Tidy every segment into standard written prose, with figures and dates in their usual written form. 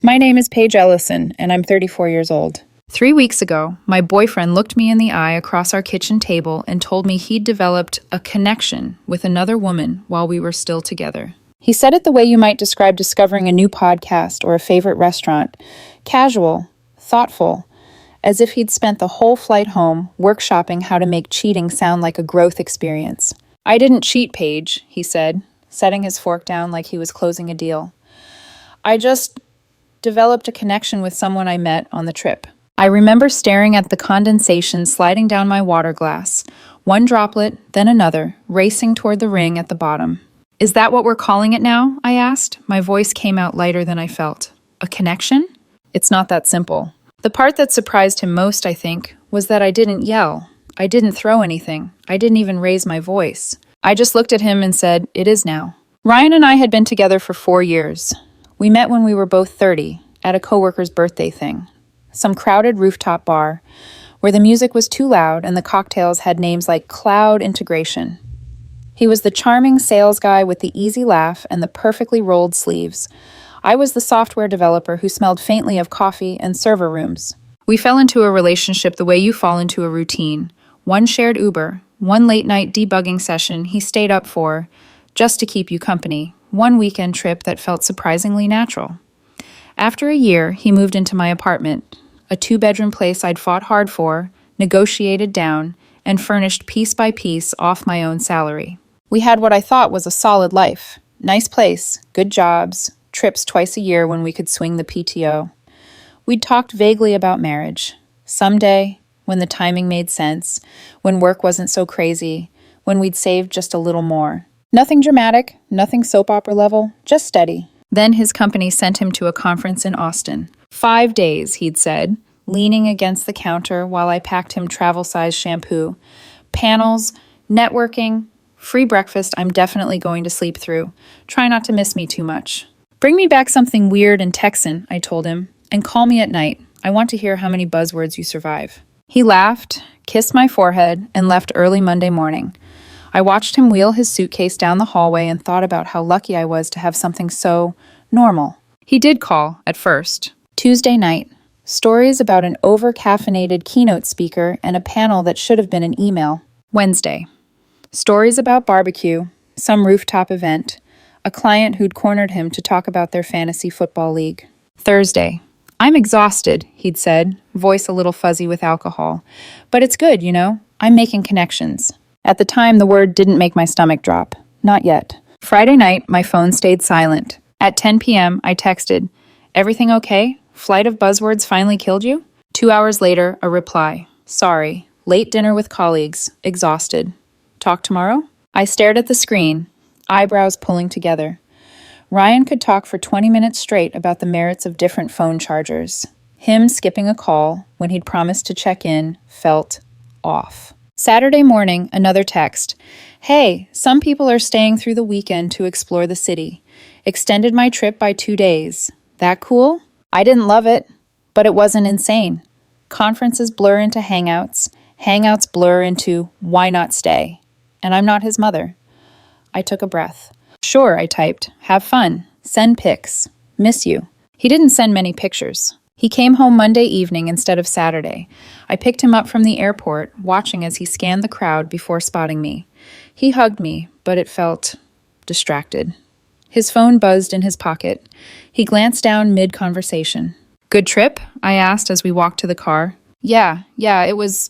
My name is Paige Ellison, and I'm 34 years old. 3 weeks ago, my boyfriend looked me in the eye across our kitchen table and told me he'd developed a connection with another woman while we were still together. He said it the way you might describe discovering a new podcast or a favorite restaurant. Casual, thoughtful, as if he'd spent the whole flight home workshopping how to make cheating sound like a growth experience. I didn't cheat, Paige, he said, setting his fork down like he was closing a deal. I just developed a connection with someone I met on the trip. I remember staring at the condensation sliding down my water glass, one droplet, then another, racing toward the ring at the bottom. Is that what we're calling it now? I asked. My voice came out lighter than I felt. A connection? It's not that simple. The part that surprised him most, I think, was that I didn't yell. I didn't throw anything. I didn't even raise my voice. I just looked at him and said, "It is now." Ryan and I had been together for 4 years. We met when we were both 30, at a coworker's birthday thing. Some crowded rooftop bar, where the music was too loud and the cocktails had names like Cloud Integration. He was the charming sales guy with the easy laugh and the perfectly rolled sleeves. I was the software developer who smelled faintly of coffee and server rooms. We fell into a relationship the way you fall into a routine. One shared Uber, one late-night debugging session he stayed up for, just to keep you company, one weekend trip that felt surprisingly natural. After a year, he moved into my apartment, a 2-bedroom place I'd fought hard for, negotiated down, and furnished piece by piece off my own salary. We had what I thought was a solid life. Nice place, good jobs, trips twice a year when we could swing the PTO. We'd talked vaguely about marriage. Someday, when the timing made sense, when work wasn't so crazy, when we'd saved just a little more. Nothing dramatic, nothing soap opera level, just steady. Then his company sent him to a conference in Austin. 5 days, he'd said, leaning against the counter while I packed him travel-size shampoo. Panels, networking, free breakfast I'm definitely going to sleep through. Try not to miss me too much. Bring me back something weird and Texan, I told him, and call me at night. I want to hear how many buzzwords you survive. He laughed, kissed my forehead, and left early Monday morning. I watched him wheel his suitcase down the hallway and thought about how lucky I was to have something so normal. He did call, at first. Tuesday night. Stories about an over-caffeinated keynote speaker and a panel that should have been an email. Wednesday. Stories about barbecue, some rooftop event, a client who'd cornered him to talk about their fantasy football league. Thursday. I'm exhausted, he'd said, voice a little fuzzy with alcohol. But it's good, you know. I'm making connections. At the time, the word didn't make my stomach drop. Not yet. Friday night, my phone stayed silent. At 10 p.m., I texted, "Everything okay? Flight of buzzwords finally killed you?" 2 hours later, a reply. "Sorry. Late dinner with colleagues. Exhausted. Talk tomorrow?" I stared at the screen, eyebrows pulling together. Ryan could talk for 20 minutes straight about the merits of different phone chargers. Him skipping a call when he'd promised to check in felt off. Saturday morning, another text. "Hey, some people are staying through the weekend to explore the city. Extended my trip by 2 days. That cool?" I didn't love it, but it wasn't insane. Conferences blur into hangouts. Hangouts blur into why not stay? And I'm not his mother. I took a breath. "Sure," I typed. "Have fun. Send pics. Miss you." He didn't send many pictures. He came home Monday evening instead of Saturday. I picked him up from the airport, watching as he scanned the crowd before spotting me. He hugged me, but it felt distracted. His phone buzzed in his pocket. He glanced down mid-conversation. "Good trip?" I asked as we walked to the car. Yeah, it was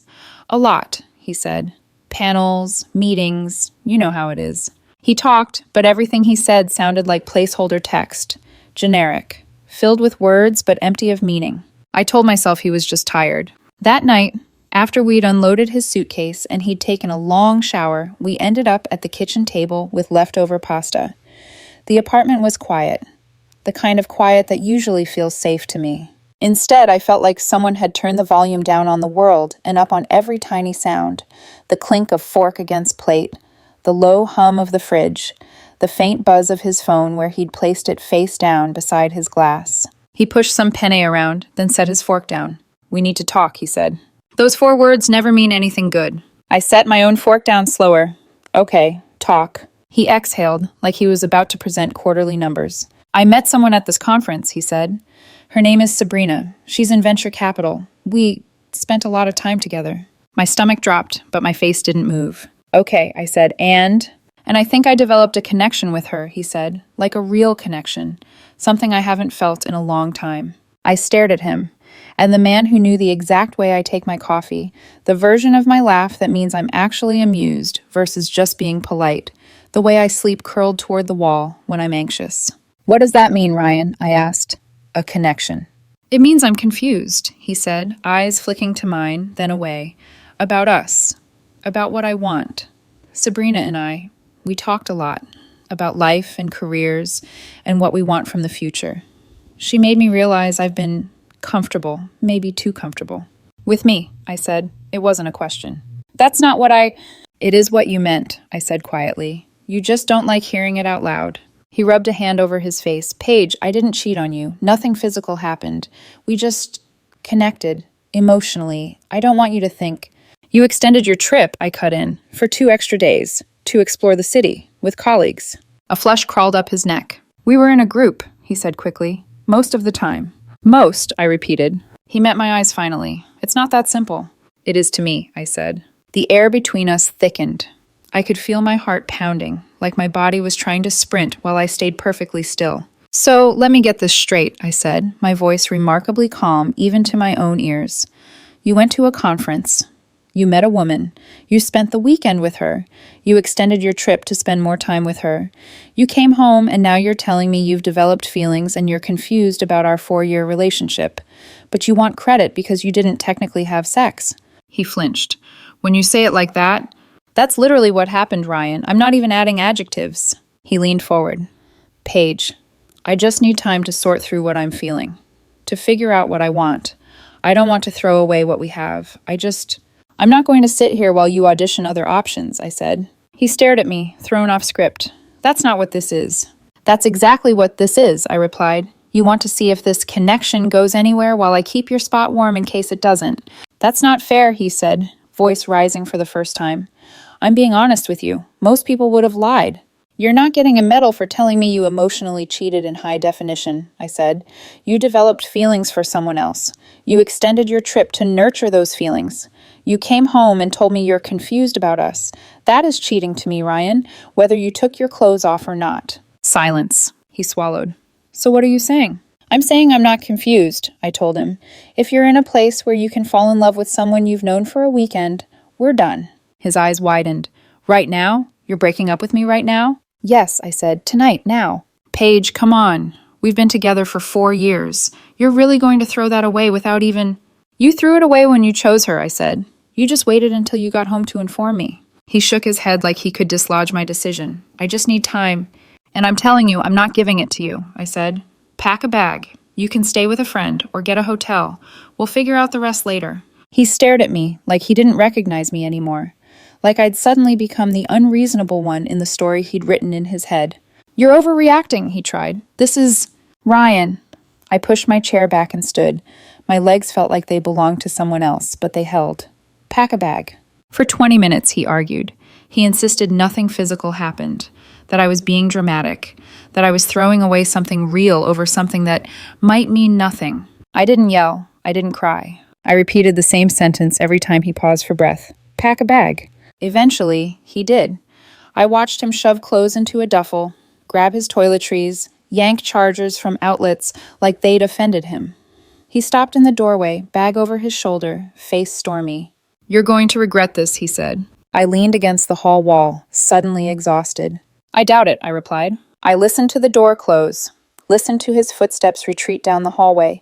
a lot," he said. "Panels, meetings, you know how it is." He talked, but everything he said sounded like placeholder text. Generic. Filled with words but empty of meaning. I told myself he was just tired. That night, after we'd unloaded his suitcase and he'd taken a long shower, we ended up at the kitchen table with leftover pasta. The apartment was quiet, the kind of quiet that usually feels safe to me. Instead, I felt like someone had turned the volume down on the world and up on every tiny sound. The clink of fork against plate, the low hum of the fridge, the faint buzz of his phone where he'd placed it face down beside his glass. He pushed some penne around, then set his fork down. "We need to talk," he said. Those 4 words never mean anything good. I set my own fork down slower. "Okay, talk." He exhaled, like he was about to present quarterly numbers. "I met someone at this conference," he said. Her name is Sabrina. She's in venture capital. We spent a lot of time together. My stomach dropped, but my face didn't move. Okay, I said, and I think I developed a connection with her, he said, like a real connection, something I haven't felt in a long time. I stared at him, and the man who knew the exact way I take my coffee, the version of my laugh that means I'm actually amused versus just being polite, the way I sleep curled toward the wall when I'm anxious. What does that mean, Ryan? I asked. A connection. It means I'm confused, he said, eyes flicking to mine, then away. About us. About what I want. Sabrina and I, we talked a lot. About life and careers and what we want from the future. She made me realize I've been comfortable, maybe too comfortable. With me, I said. It wasn't a question. That's not what It is what you meant, I said quietly. You just don't like hearing it out loud. He rubbed a hand over his face. Paige, I didn't cheat on you. Nothing physical happened. We just connected, emotionally. I don't want you to think. You extended your trip, I cut in, for 2 extra days, to explore the city, with colleagues. A flush crawled up his neck. We were in a group, he said quickly. Most of the time. Most, I repeated. He met my eyes finally. It's not that simple. It is to me, I said. The air between us thickened. I could feel my heart pounding, like my body was trying to sprint while I stayed perfectly still. So, let me get this straight, I said, my voice remarkably calm even to my own ears. You went to a conference. You met a woman. You spent the weekend with her. You extended your trip to spend more time with her. You came home and now you're telling me you've developed feelings and you're confused about our 4-year relationship. But you want credit because you didn't technically have sex. He flinched. When you say it like that, that's literally what happened, Ryan. I'm not even adding adjectives. He leaned forward. Paige, I just need time to sort through what I'm feeling. To figure out what I want. I don't want to throw away what we have. I'm not going to sit here while you audition other options, I said. He stared at me, thrown off script. That's not what this is. That's exactly what this is, I replied. You want to see if this connection goes anywhere while I keep your spot warm in case it doesn't. That's not fair, he said, voice rising for the first time. I'm being honest with you. Most people would have lied. You're not getting a medal for telling me you emotionally cheated in high definition, I said. You developed feelings for someone else. You extended your trip to nurture those feelings. You came home and told me you're confused about us. That is cheating to me, Ryan, whether you took your clothes off or not. Silence. He swallowed. So what are you saying? I'm saying I'm not confused, I told him. If you're in a place where you can fall in love with someone you've known for a weekend, we're done. His eyes widened. Right now? You're breaking up with me right now? Yes, I said. Tonight, now. Paige, come on. We've been together for 4 years. You're really going to throw that away without even... You threw it away when you chose her, I said. You just waited until you got home to inform me. He shook his head like he could dislodge my decision. I just need time. And I'm telling you, I'm not giving it to you, I said. Pack a bag. You can stay with a friend or get a hotel. We'll figure out the rest later. He stared at me like he didn't recognize me anymore. Like I'd suddenly become the unreasonable one in the story he'd written in his head. You're overreacting, he tried. This is... Ryan. I pushed my chair back and stood. My legs felt like they belonged to someone else, but they held. Pack a bag. For 20 minutes, he argued. He insisted nothing physical happened, that I was being dramatic, that I was throwing away something real over something that might mean nothing. I didn't yell. I didn't cry. I repeated the same sentence every time he paused for breath. Pack a bag. Eventually, he did. I watched him shove clothes into a duffel, grab his toiletries, yank chargers from outlets like they'd offended him. He stopped in the doorway, bag over his shoulder, face stormy. You're going to regret this, he said. I leaned against the hall wall, suddenly exhausted. I doubt it, I replied. I listened to the door close, listened to his footsteps retreat down the hallway,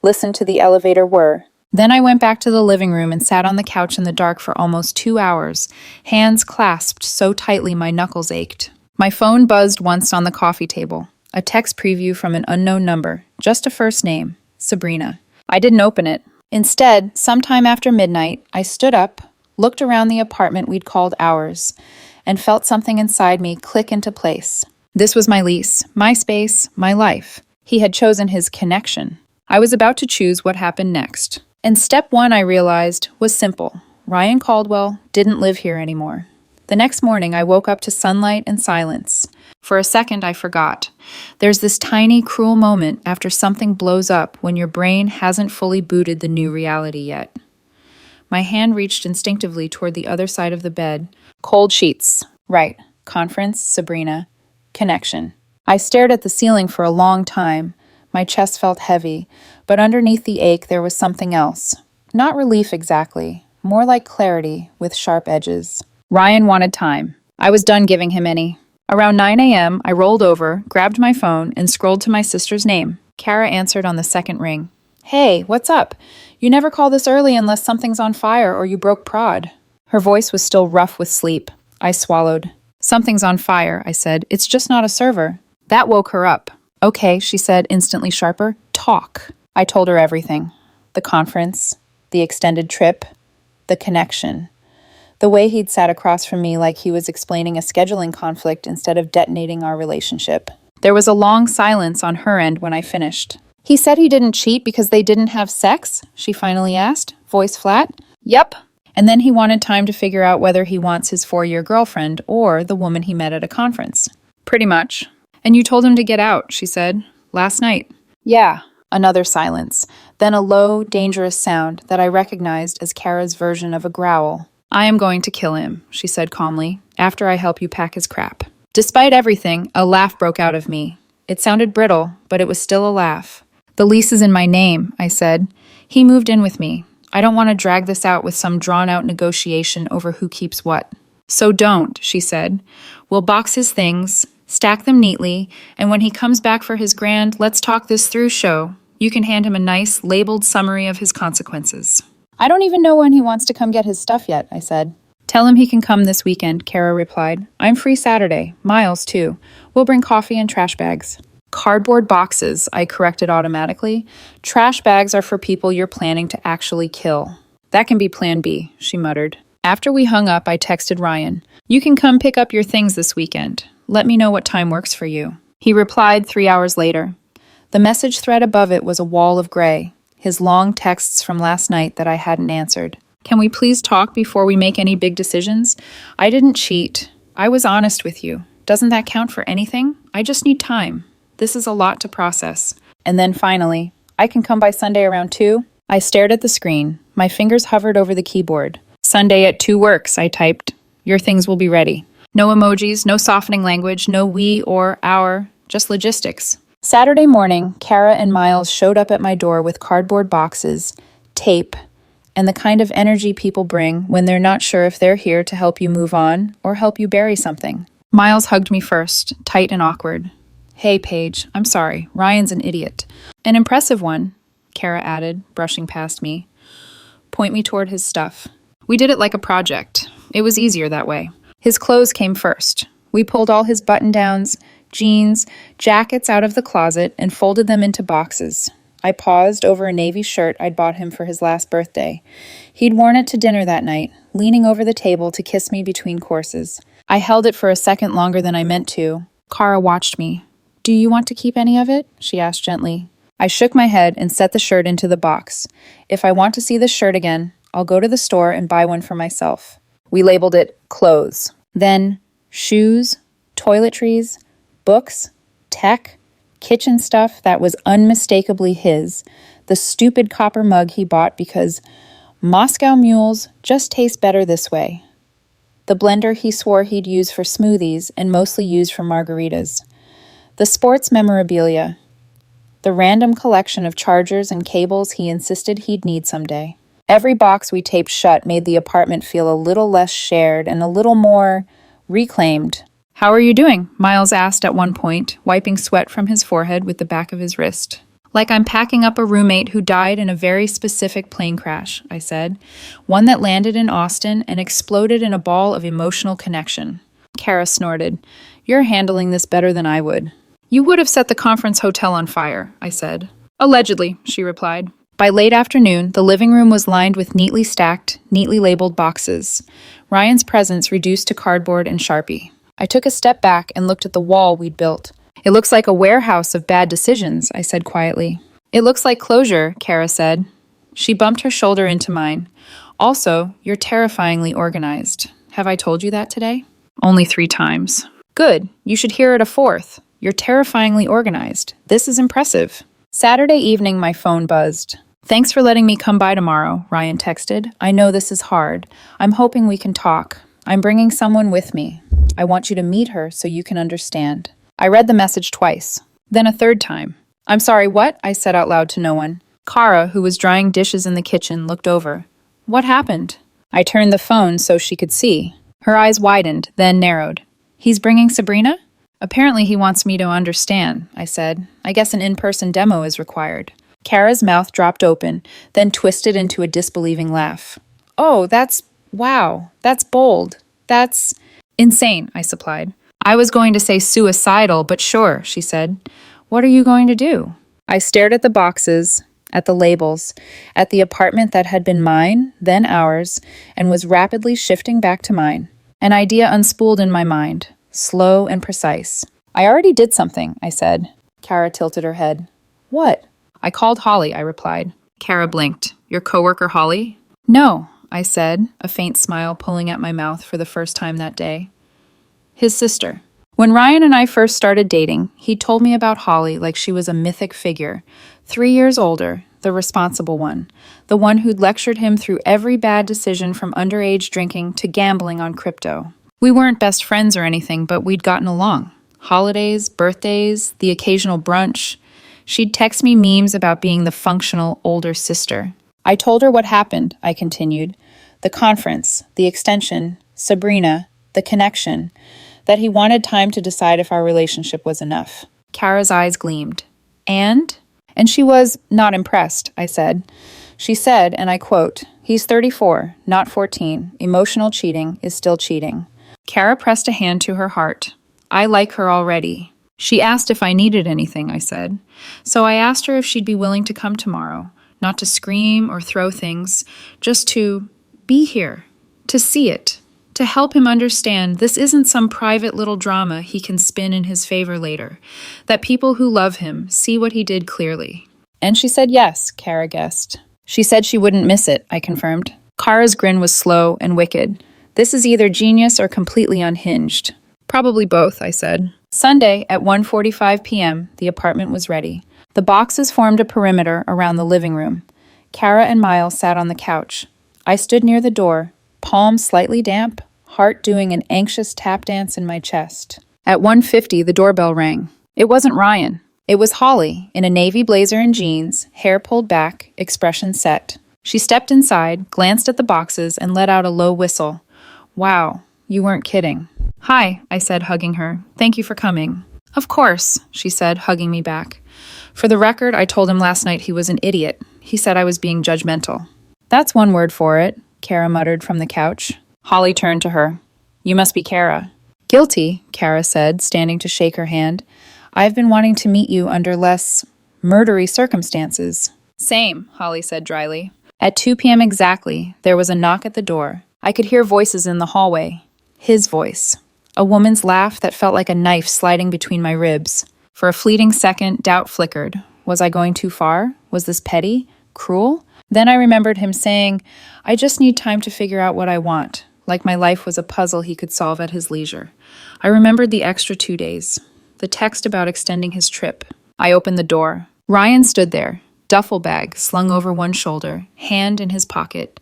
listened to the elevator whir. Then I went back to the living room and sat on the couch in the dark for almost 2 hours, hands clasped so tightly my knuckles ached. My phone buzzed once on the coffee table. A text preview from an unknown number, just a first name, Sabrina. I didn't open it. Instead, sometime after midnight, I stood up, looked around the apartment we'd called ours, and felt something inside me click into place. This was my lease, my space, my life. He had chosen his connection. I was about to choose what happened next. And step 1, I realized, was simple. Ryan Caldwell didn't live here anymore. The next morning, I woke up to sunlight and silence. For a second, I forgot. There's this tiny, cruel moment after something blows up when your brain hasn't fully booted the new reality yet. My hand reached instinctively toward the other side of the bed. Cold sheets. Right. Conference, Sabrina. Connection. I stared at the ceiling for a long time. My chest felt heavy, but underneath the ache there was something else. Not relief exactly, more like clarity with sharp edges. Ryan wanted time. I was done giving him any. Around 9 a.m., I rolled over, grabbed my phone, and scrolled to my sister's name. Kara answered on the second ring. Hey, what's up? You never call this early unless something's on fire or you broke prod. Her voice was still rough with sleep. I swallowed. Something's on fire, I said. It's just not a server. That woke her up. Okay, she said, instantly sharper. Talk. I told her everything. The conference, the extended trip, the connection. The way he'd sat across from me like he was explaining a scheduling conflict instead of detonating our relationship. There was a long silence on her end when I finished. He said he didn't cheat because they didn't have sex? She finally asked, voice flat. Yep. And then he wanted time to figure out whether he wants his 4-year girlfriend or the woman he met at a conference. Pretty much. And you told him to get out, she said. Last night. Yeah. Another silence. Then a low, dangerous sound that I recognized as Kara's version of a growl. I am going to kill him, she said calmly, after I help you pack his crap. Despite everything, a laugh broke out of me. It sounded brittle, but it was still a laugh. The lease is in my name, I said. He moved in with me. I don't want to drag this out with some drawn-out negotiation over who keeps what. So don't, she said. We'll box his things, stack them neatly, and when he comes back for his grand let's talk this through show, you can hand him a nice, labeled summary of his consequences. I don't even know when he wants to come get his stuff yet, I said. Tell him he can come this weekend, Kara replied. I'm free Saturday. Miles, too. We'll bring coffee and trash bags. Cardboard boxes, I corrected automatically. Trash bags are for people you're planning to actually kill. That can be plan B, she muttered. After we hung up, I texted Ryan. You can come pick up your things this weekend. Let me know what time works for you. He replied 3 hours later. The message thread above it was a wall of gray, his long texts from last night that I hadn't answered. Can we please talk before we make any big decisions? I didn't cheat. I was honest with you. Doesn't that count for anything? I just need time. This is a lot to process. And then finally, I can come by Sunday around 2? I stared at the screen. My fingers hovered over the keyboard. Sunday at 2 works, I typed. Your things will be ready. No emojis, no softening language, no we or our, just logistics. Saturday morning, Kara and Miles showed up at my door with cardboard boxes, tape, and the kind of energy people bring when they're not sure if they're here to help you move on or help you bury something. Miles hugged me first, tight and awkward. Hey, Paige, I'm sorry. Ryan's an idiot. An impressive one, Kara added, brushing past me. Point me toward his stuff. We did it like a project. It was easier that way. His clothes came first. We pulled all his button-downs, jeans, jackets out of the closet and folded them into boxes. I paused over a navy shirt I'd bought him for his last birthday. He'd worn it to dinner that night, leaning over the table to kiss me between courses. I held it for a second longer than I meant to. Kara watched me. Do you want to keep any of it? She asked gently. I shook my head and set the shirt into the box. If I want to see this shirt again, I'll go to the store and buy one for myself. We labeled it clothes. Then shoes, toiletries, books, tech, kitchen stuff that was unmistakably his, the stupid copper mug he bought because Moscow mules just taste better this way, the blender he swore he'd use for smoothies and mostly used for margaritas, the sports memorabilia, the random collection of chargers and cables he insisted he'd need someday. Every box we taped shut made the apartment feel a little less shared and a little more reclaimed. How are you doing? Miles asked at one point, wiping sweat from his forehead with the back of his wrist. Like I'm packing up a roommate who died in a very specific plane crash, I said. One that landed in Austin and exploded in a ball of emotional connection. Kara snorted. You're handling this better than I would. You would have set the conference hotel on fire, I said. Allegedly, she replied. By late afternoon, the living room was lined with neatly stacked, neatly labeled boxes. Ryan's presence reduced to cardboard and Sharpie. I took a step back and looked at the wall we'd built. It looks like a warehouse of bad decisions, I said quietly. It looks like closure, Kara said. She bumped her shoulder into mine. Also, you're terrifyingly organized. Have I told you that today? Only 3 times. Good. You should hear it a 4th. You're terrifyingly organized. This is impressive. Saturday evening, my phone buzzed. Thanks for letting me come by tomorrow, Ryan texted. I know this is hard. I'm hoping we can talk. I'm bringing someone with me. I want you to meet her so you can understand. I read the message twice, then a 3rd time. I'm sorry, what? I said out loud to no one. Kara, who was drying dishes in the kitchen, looked over. What happened? I turned the phone so she could see. Her eyes widened, then narrowed. He's bringing Sabrina? Apparently he wants me to understand, I said. I guess an in-person demo is required. Kara's mouth dropped open, then twisted into a disbelieving laugh. Oh, wow, that's bold. That's insane, I supplied. I was going to say suicidal, but sure, she said. What are you going to do? I stared at the boxes, at the labels, at the apartment that had been mine, then ours, and was rapidly shifting back to mine. An idea unspooled in my mind, slow and precise. I already did something, I said. Kara tilted her head. What? I called Holly, I replied. Kara blinked. Your coworker Holly? No, I said, a faint smile pulling at my mouth for the first time that day. His sister. When Ryan and I first started dating, he told me about Holly like she was a mythic figure, 3 years older, the responsible one, the one who'd lectured him through every bad decision from underage drinking to gambling on crypto. We weren't best friends or anything, but we'd gotten along. Holidays, birthdays, the occasional brunch. She'd text me memes about being the functional older sister. I told her what happened, I continued. The conference, the extension, Sabrina, the connection, that he wanted time to decide if our relationship was enough. Kara's eyes gleamed. And she was not impressed, I said. She said, and I quote, he's 34, not 14. Emotional cheating is still cheating. Kara pressed a hand to her heart. I like her already. She asked if I needed anything, I said. So I asked her if she'd be willing to come tomorrow, not to scream or throw things, just to be here, to see it, to help him understand this isn't some private little drama he can spin in his favor later, that people who love him see what he did clearly. And she said yes, Kara guessed. She said she wouldn't miss it, I confirmed. Kara's grin was slow and wicked. This is either genius or completely unhinged. Probably both, I said. Sunday at 1:45 p.m., the apartment was ready. The boxes formed a perimeter around the living room. Kara and Miles sat on the couch. I stood near the door, palms slightly damp, heart doing an anxious tap dance in my chest. At 1:50, the doorbell rang. It wasn't Ryan. It was Holly, in a navy blazer and jeans, hair pulled back, expression set. She stepped inside, glanced at the boxes, and let out a low whistle. Wow, you weren't kidding. Hi, I said, hugging her. Thank you for coming. Of course, she said, hugging me back. For the record, I told him last night he was an idiot. He said I was being judgmental. That's one word for it, Kara muttered from the couch. Holly turned to her. You must be Kara. Guilty, Kara said, standing to shake her hand. I've been wanting to meet you under less murdery circumstances. Same, Holly said dryly. At 2 p.m. exactly, there was a knock at the door. I could hear voices in the hallway. His voice. A woman's laugh that felt like a knife sliding between my ribs. For a fleeting second, doubt flickered. Was I going too far? Was this petty? Cruel? Then I remembered him saying, I just need time to figure out what I want, like my life was a puzzle he could solve at his leisure. I remembered the extra 2 days, the text about extending his trip. I opened the door. Ryan stood there, duffel bag slung over one shoulder, hand in his pocket.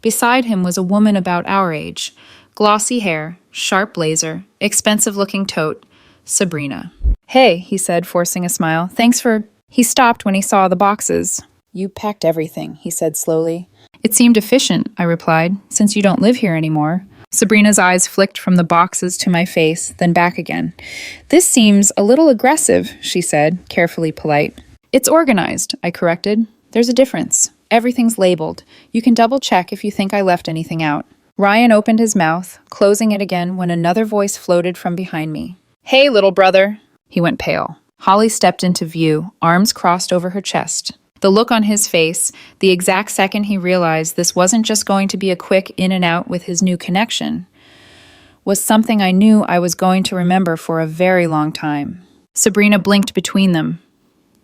Beside him was a woman about our age, glossy hair, sharp blazer, expensive-looking tote, Sabrina. Hey, he said, forcing a smile. Thanks for... He stopped when he saw the boxes. You packed everything, he said slowly. It seemed efficient, I replied, since you don't live here anymore. Sabrina's eyes flicked from the boxes to my face, then back again. This seems a little aggressive, she said, carefully polite. It's organized, I corrected. There's a difference. Everything's labeled. You can double-check if you think I left anything out. Ryan opened his mouth, closing it again when another voice floated from behind me. Hey, little brother. He went pale. Holly stepped into view, arms crossed over her chest. The look on his face, the exact second he realized this wasn't just going to be a quick in and out with his new connection, was something I knew I was going to remember for a very long time. Sabrina blinked between them.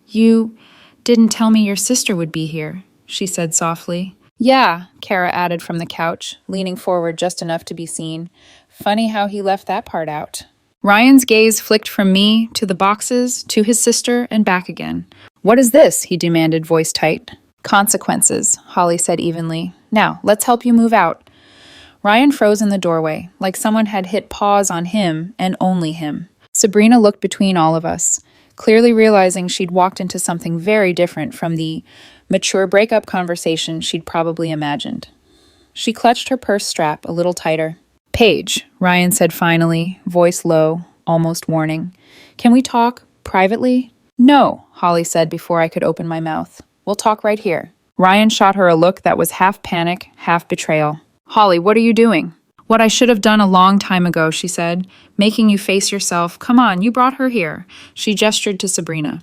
You didn't tell me your sister would be here, she said softly. Yeah, Kara added from the couch, leaning forward just enough to be seen. Funny how he left that part out. Ryan's gaze flicked from me to the boxes, to his sister, and back again. What is this? He demanded, voice tight. Consequences, Holly said evenly. Now, let's help you move out. Ryan froze in the doorway, like someone had hit pause on him and only him. Sabrina looked between all of us, clearly realizing she'd walked into something very different from the mature breakup conversation she'd probably imagined. She clutched her purse strap a little tighter. Paige, Ryan said finally, voice low, almost warning. Can we talk privately? No, Holly said before I could open my mouth. We'll talk right here. Ryan shot her a look that was half panic, half betrayal. Holly, what are you doing? What I should have done a long time ago, she said. Making you face yourself. Come on, you brought her here. She gestured to Sabrina.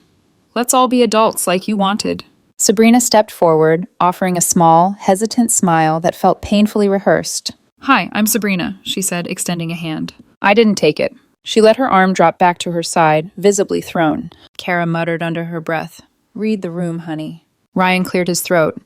Let's all be adults like you wanted. Sabrina stepped forward, offering a small, hesitant smile that felt painfully rehearsed. Hi, I'm Sabrina, she said, extending a hand. I didn't take it. She let her arm drop back to her side, visibly thrown. Kara muttered under her breath. Read the room, honey. Ryan cleared his throat.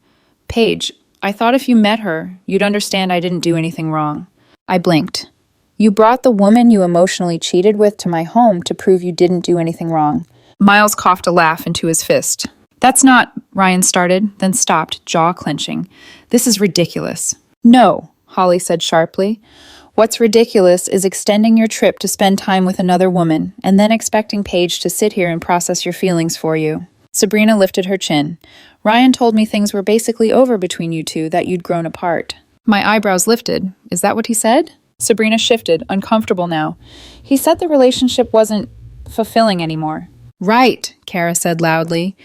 Paige, I thought if you met her, you'd understand I didn't do anything wrong. I blinked. You brought the woman you emotionally cheated with to my home to prove you didn't do anything wrong. Miles coughed a laugh into his fist. That's not, Ryan started, then stopped, jaw clenching. This is ridiculous. No, Holly said sharply. What's ridiculous is extending your trip to spend time with another woman and then expecting Paige to sit here and process your feelings for you. Sabrina lifted her chin. Ryan told me things were basically over between you two, that you'd grown apart. My eyebrows lifted. Is that what he said? Sabrina shifted, uncomfortable now. He said the relationship wasn't fulfilling anymore. Right, Kara said loudly.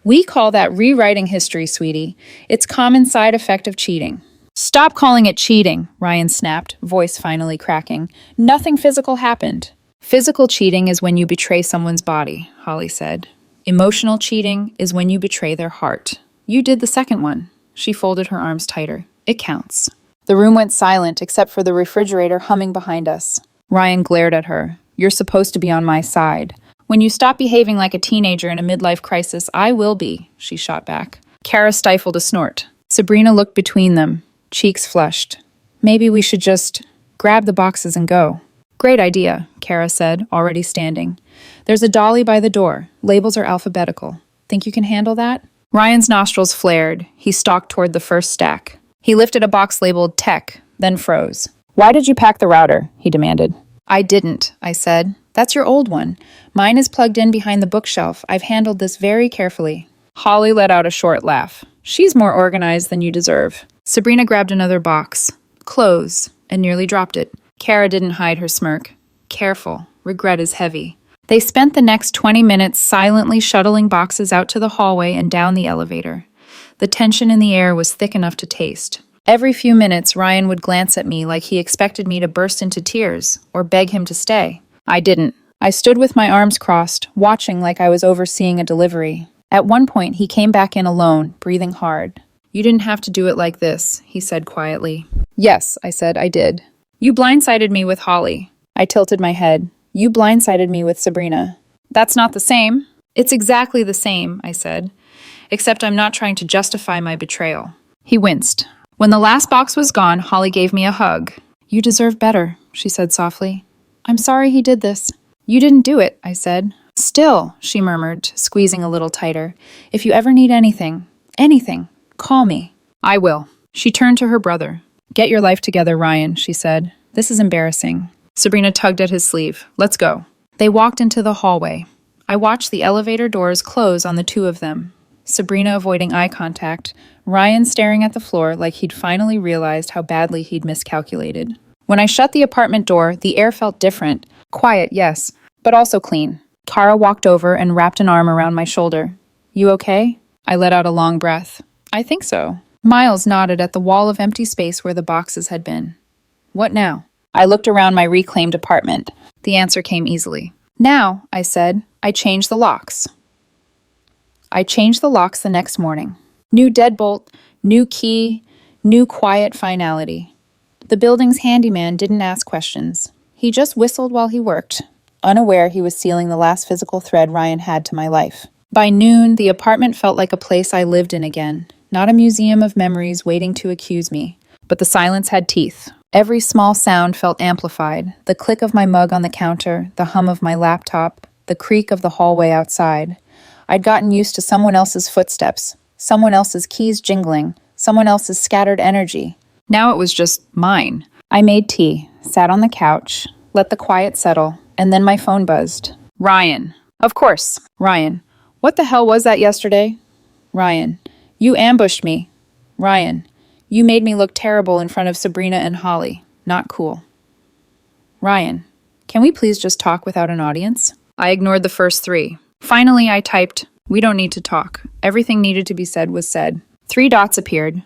We call that rewriting history, sweetie. It's common side effect of cheating. Stop calling it cheating, Ryan snapped, voice finally cracking. Nothing physical happened. Physical cheating is when you betray someone's body, Holly said. Emotional cheating is when you betray their heart. You did the second one. She folded her arms tighter. It counts. The room went silent except for the refrigerator humming behind us. Ryan glared at her. You're supposed to be on my side. When you stop behaving like a teenager in a midlife crisis, I will be, she shot back. Kara stifled a snort. Sabrina looked between them, cheeks flushed. Maybe we should just grab the boxes and go. Great idea, Kara said, already standing. There's a dolly by the door. Labels are alphabetical. Think you can handle that? Ryan's nostrils flared. He stalked toward the first stack. He lifted a box labeled Tech, then froze. Why did you pack the router? He demanded. I didn't, I said. That's your old one. Mine is plugged in behind the bookshelf. I've handled this very carefully. Holly let out a short laugh. She's more organized than you deserve. Sabrina grabbed another box. Clothes, and nearly dropped it. Kara didn't hide her smirk. Careful. Regret is heavy. They spent the next 20 minutes silently shuttling boxes out to the hallway and down the elevator. The tension in the air was thick enough to taste. Every few minutes, Ryan would glance at me like he expected me to burst into tears or beg him to stay. I didn't. I stood with my arms crossed, watching like I was overseeing a delivery. At one point, he came back in alone, breathing hard. You didn't have to do it like this, he said quietly. Yes, I said, I did. You blindsided me with Holly. I tilted my head. You blindsided me with Sabrina. That's not the same. It's exactly the same, I said. Except I'm not trying to justify my betrayal. He winced. When the last box was gone, Holly gave me a hug. You deserve better, she said softly. I'm sorry he did this. You didn't do it, I said. Still, she murmured, squeezing a little tighter. If you ever need anything, call me. I will. She turned to her brother. Get your life together, Ryan, she said. This is embarrassing. Sabrina tugged at his sleeve. Let's go. They walked into the hallway. I watched the elevator doors close on the two of them. Sabrina avoiding eye contact, Ryan staring at the floor like he'd finally realized how badly he'd miscalculated. When I shut the apartment door, the air felt different. Quiet, yes, but also clean. Kara walked over and wrapped an arm around my shoulder. You okay? I let out a long breath. I think so. Miles nodded at the wall of empty space where the boxes had been. What now? I looked around my reclaimed apartment. The answer came easily. Now, I said, I changed the locks. I changed the locks the next morning. New deadbolt, new key, new quiet finality. The building's handyman didn't ask questions. He just whistled while he worked, unaware he was sealing the last physical thread Ryan had to my life. By noon, the apartment felt like a place I lived in again. not a museum of memories waiting to accuse me. But the silence had teeth. Every small sound felt amplified. The click of my mug on the counter, the hum of my laptop, the creak of the hallway outside. I'd gotten used to someone else's footsteps, someone else's keys jingling, someone else's scattered energy. Now it was just mine. I made tea, sat on the couch, let the quiet settle, and then my phone buzzed. Ryan. Of course. Ryan. What the hell was that yesterday? Ryan. You ambushed me. Ryan. You made me look terrible in front of Sabrina and Holly. Not cool. Ryan. Can we please just talk without an audience? I ignored the first three. Finally, I typed, "We don't need to talk. Everything needed to be said was said." 3 dots appeared,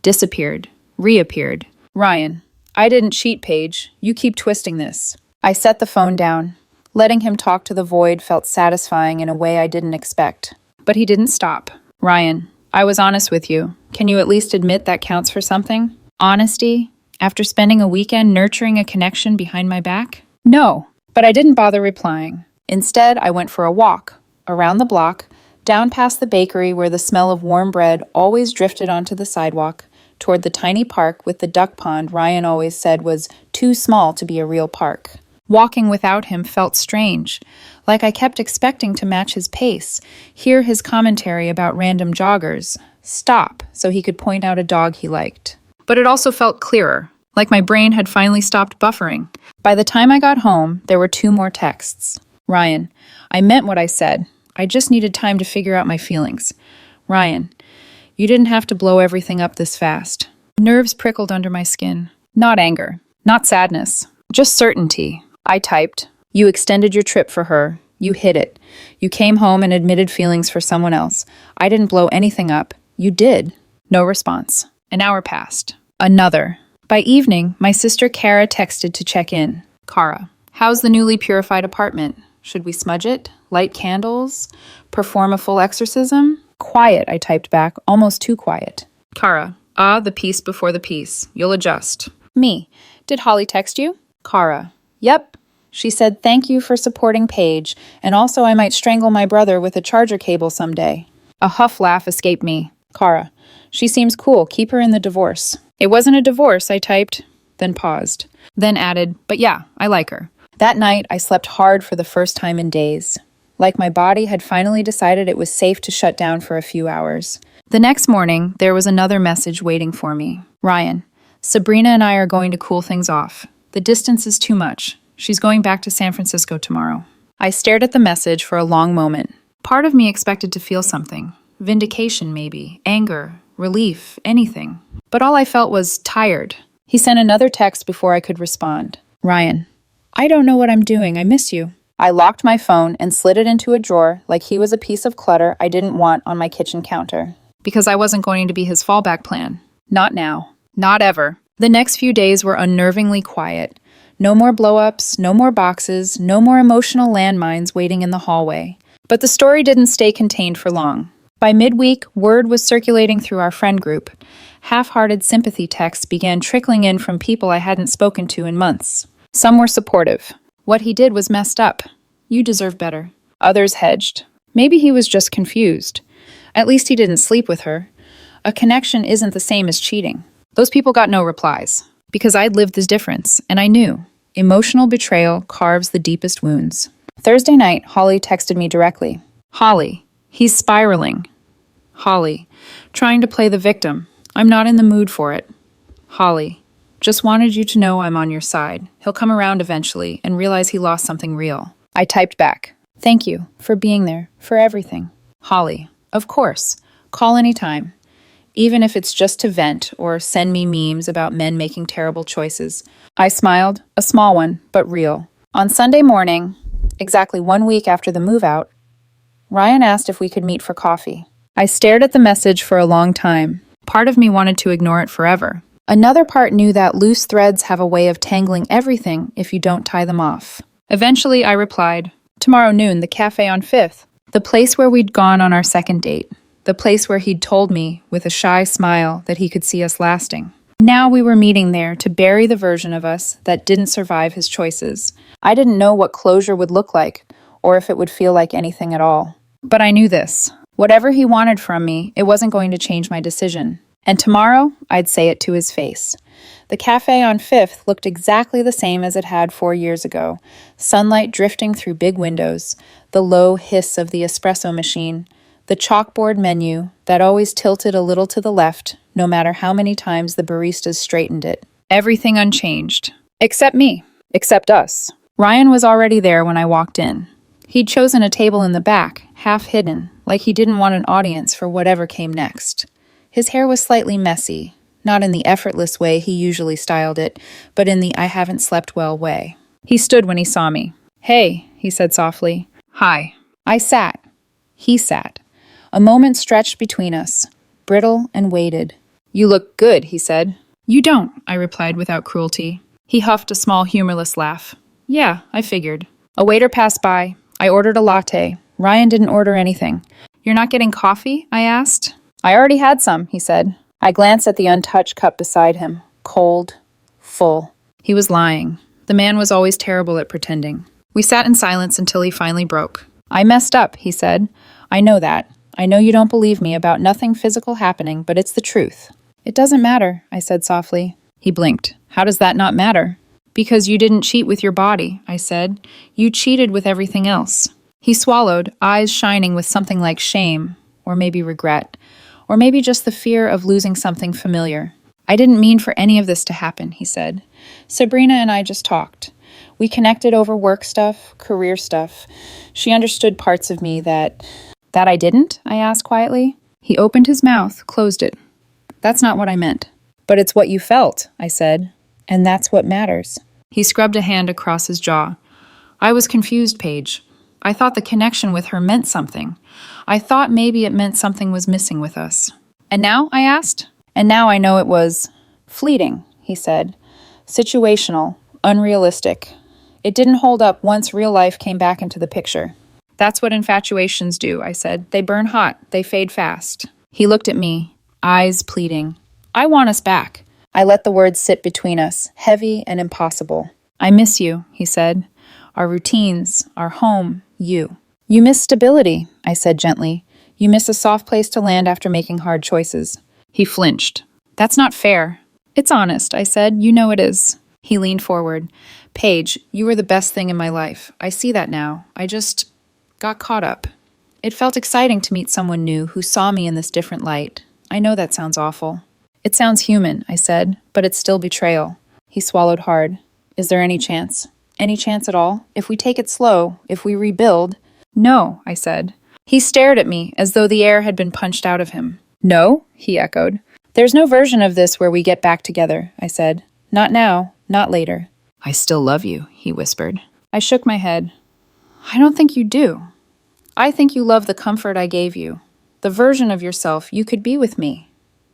disappeared, reappeared. Ryan. I didn't cheat, Paige. You keep twisting this. I set the phone down. Letting him talk to the void felt satisfying in a way I didn't expect. But he didn't stop. Ryan. I was honest with you. Can you at least admit that counts for something? Honesty? After spending a weekend nurturing a connection behind my back? No, but I didn't bother replying. Instead, I went for a walk, around the block, down past the bakery where the smell of warm bread always drifted onto the sidewalk, toward the tiny park with the duck pond Ryan always said was too small to be a real park. Walking without him felt strange, like I kept expecting to match his pace, hear his commentary about random joggers, stop so he could point out a dog he liked. But it also felt clearer, like my brain had finally stopped buffering. By the time I got home, there were 2 more texts. Ryan, I meant what I said. I just needed time to figure out my feelings. Ryan, you didn't have to blow everything up this fast. Nerves prickled under my skin. Not anger, not sadness, just certainty. I typed, you extended your trip for her. You hid it. You came home and admitted feelings for someone else. I didn't blow anything up. You did. No response. An hour passed. Another. By evening, my sister Kara texted to check in. Kara, how's the newly purified apartment? Should we smudge it? Light candles? Perform a full exorcism? Quiet, I typed back, almost too quiet. Kara, the peace before the peace. You'll adjust. Me, did Holly text you? Kara, yep. She said thank you for supporting Paige, and also I might strangle my brother with a charger cable someday. A huff laugh escaped me. Kara, she seems cool. Keep her in the divorce. It wasn't a divorce, I typed, then paused. Then added, but yeah, I like her. That night, I slept hard for the first time in days. Like my body had finally decided it was safe to shut down for a few hours. The next morning, there was another message waiting for me. Ryan, Sabrina and I are going to cool things off. The distance is too much. She's going back to San Francisco tomorrow. I stared at the message for a long moment. Part of me expected to feel something. Vindication, maybe. Anger. Relief. Anything. But all I felt was tired. He sent another text before I could respond. Ryan, I don't know what I'm doing. I miss you. I locked my phone and slid it into a drawer like he was a piece of clutter I didn't want on my kitchen counter. Because I wasn't going to be his fallback plan. Not now. Not ever. The next few days were unnervingly quiet. No more blow-ups, no more boxes, no more emotional landmines waiting in the hallway. But the story didn't stay contained for long. By midweek, word was circulating through our friend group. Half-hearted sympathy texts began trickling in from people I hadn't spoken to in months. Some were supportive. What he did was messed up. You deserve better. Others hedged. Maybe he was just confused. At least he didn't sleep with her. A connection isn't the same as cheating. Those people got no replies. Because I'd lived this difference, and I knew. Emotional betrayal carves the deepest wounds. Thursday night, Holly texted me directly. Holly, he's spiraling. Holly, trying to play the victim. I'm not in the mood for it. Holly, just wanted you to know I'm on your side. He'll come around eventually and realize he lost something real. I typed back. Thank you for being there, for everything. Holly, of course. Call anytime. Even if it's just to vent or send me memes about men making terrible choices. I smiled, a small one, but real. On Sunday morning, exactly 1 week after the move out, Ryan asked if we could meet for coffee. I stared at the message for a long time. Part of me wanted to ignore it forever. Another part knew that loose threads have a way of tangling everything if you don't tie them off. Eventually, I replied, tomorrow noon, the cafe on 5th, the place where we'd gone on our second date. The place where he'd told me, with a shy smile, that he could see us lasting. Now we were meeting there to bury the version of us that didn't survive his choices. I didn't know what closure would look like, or if it would feel like anything at all. But I knew this. Whatever he wanted from me, it wasn't going to change my decision. And tomorrow, I'd say it to his face. The cafe on Fifth looked exactly the same as it had 4 years ago, sunlight drifting through big windows, the low hiss of the espresso machine, the chalkboard menu that always tilted a little to the left, no matter how many times the baristas straightened it. Everything unchanged. Except me. Except us. Ryan was already there when I walked in. He'd chosen a table in the back, half hidden, like he didn't want an audience for whatever came next. His hair was slightly messy, not in the effortless way he usually styled it, but in the I haven't slept well way. He stood when he saw me. "Hey," he said softly. "Hi." I sat. He sat. A moment stretched between us, brittle and weighted. "You look good," he said. "You don't," I replied without cruelty. He huffed a small, humorless laugh. "Yeah, I figured." A waiter passed by. I ordered a latte. Ryan didn't order anything. "You're not getting coffee?" I asked. "I already had some," he said. I glanced at the untouched cup beside him. Cold. Full. He was lying. The man was always terrible at pretending. We sat in silence until he finally broke. "I messed up," he said. "I know that. I know you don't believe me about nothing physical happening, but it's the truth." "It doesn't matter," I said softly. He blinked. "How does that not matter?" "Because you didn't cheat with your body," I said. "You cheated with everything else." He swallowed, eyes shining with something like shame, or maybe regret, or maybe just the fear of losing something familiar. "I didn't mean for any of this to happen," he said. "Sabrina and I just talked. We connected over work stuff, career stuff. She understood parts of me that I didn't?" I asked quietly. He opened his mouth, closed it. "That's not what I meant." "But it's what you felt," I said. "And that's what matters." He scrubbed a hand across his jaw. "I was confused, Paige. I thought the connection with her meant something. I thought maybe it meant something was missing with us." "And now?" I asked. "And now I know it was fleeting," he said. "Situational, unrealistic. It didn't hold up once real life came back into the picture." "That's what infatuations do," I said. "They burn hot. They fade fast." He looked at me, eyes pleading. "I want us back." I let the words sit between us, heavy and impossible. "I miss you," he said. "Our routines, our home, you." "You miss stability," I said gently. "You miss a soft place to land after making hard choices." He flinched. "That's not fair." "It's honest," I said. "You know it is." He leaned forward. "Paige, you were the best thing in my life. I see that now. I just got caught up." It felt exciting to meet someone new who saw me in this different light. I know that sounds awful. "It sounds human," I said, "but it's still betrayal." He swallowed hard. "Is there any chance? Any chance at all? If we take it slow, if we rebuild?" "No," I said. He stared at me as though the air had been punched out of him. "No?" he echoed. "There's no version of this where we get back together," I said. "Not now, not later." "I still love you," he whispered. I shook my head. "I don't think you do. I think you love the comfort I gave you, the version of yourself you could be with me.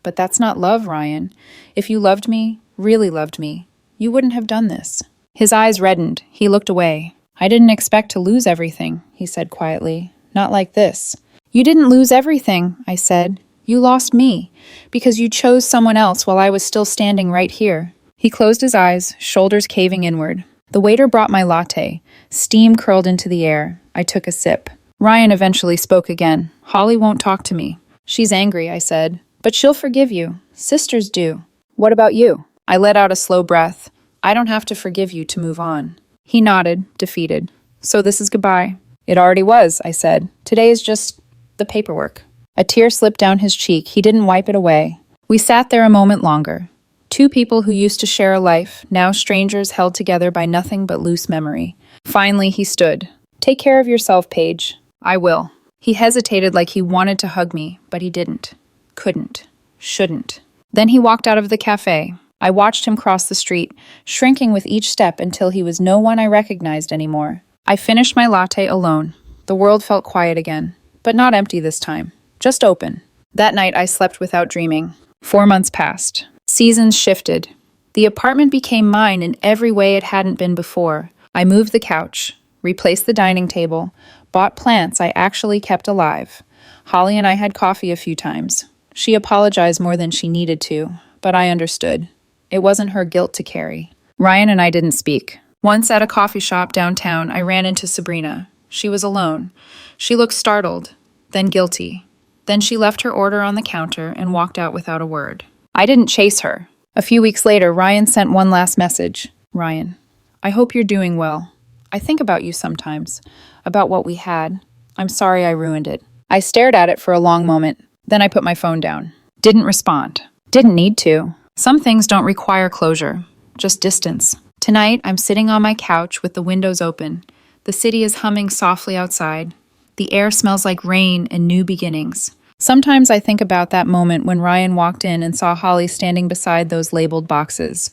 But that's not love, Ryan. If you loved me, really loved me, you wouldn't have done this." His eyes reddened. He looked away. "I didn't expect to lose everything," he said quietly. "Not like this." "You didn't lose everything," I said. "You lost me, because you chose someone else while I was still standing right here." He closed his eyes, shoulders caving inward. The waiter brought my latte. Steam curled into the air. I took a sip. Ryan eventually spoke again. "Holly won't talk to me." "She's angry," I said. "But she'll forgive you. Sisters do." "What about you?" I let out a slow breath. "I don't have to forgive you to move on." He nodded, defeated. "So this is goodbye." "It already was," I said. "Today is just the paperwork." A tear slipped down his cheek. He didn't wipe it away. We sat there a moment longer. Two people who used to share a life, now strangers held together by nothing but loose memory. Finally, he stood. "Take care of yourself, Paige." "I will." He hesitated like he wanted to hug me, but he didn't. Couldn't. Shouldn't. Then he walked out of the cafe. I watched him cross the street, shrinking with each step until he was no one I recognized anymore. I finished my latte alone. The world felt quiet again, but not empty this time. Just open. That night I slept without dreaming. 4 months passed. Seasons shifted. The apartment became mine in every way it hadn't been before. I moved the couch, replaced the dining table, bought plants I actually kept alive. Holly and I had coffee a few times. She apologized more than she needed to, but I understood. It wasn't her guilt to carry. Ryan and I didn't speak. Once at a coffee shop downtown, I ran into Sabrina. She was alone. She looked startled, then guilty. Then she left her order on the counter and walked out without a word. I didn't chase her. A few weeks later, Ryan sent one last message. Ryan, I hope you're doing well. I think about you sometimes, about what we had. I'm sorry I ruined it. I stared at it for a long moment. Then I put my phone down. Didn't respond. Didn't need to. Some things don't require closure, just distance. Tonight, I'm sitting on my couch with the windows open. The city is humming softly outside. The air smells like rain and new beginnings. Sometimes I think about that moment when Ryan walked in and saw Holly standing beside those labeled boxes.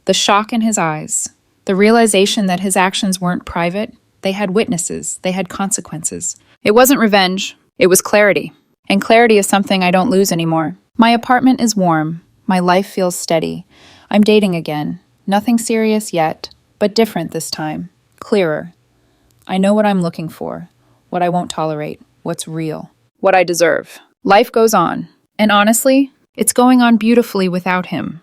The shock in his eyes. The realization that his actions weren't private. They had witnesses. They had consequences. It wasn't revenge. It was clarity. And clarity is something I don't lose anymore. My apartment is warm. My life feels steady. I'm dating again. Nothing serious yet, but different this time. Clearer. I know what I'm looking for, what I won't tolerate, what's real, what I deserve. Life goes on. And honestly, it's going on beautifully without him.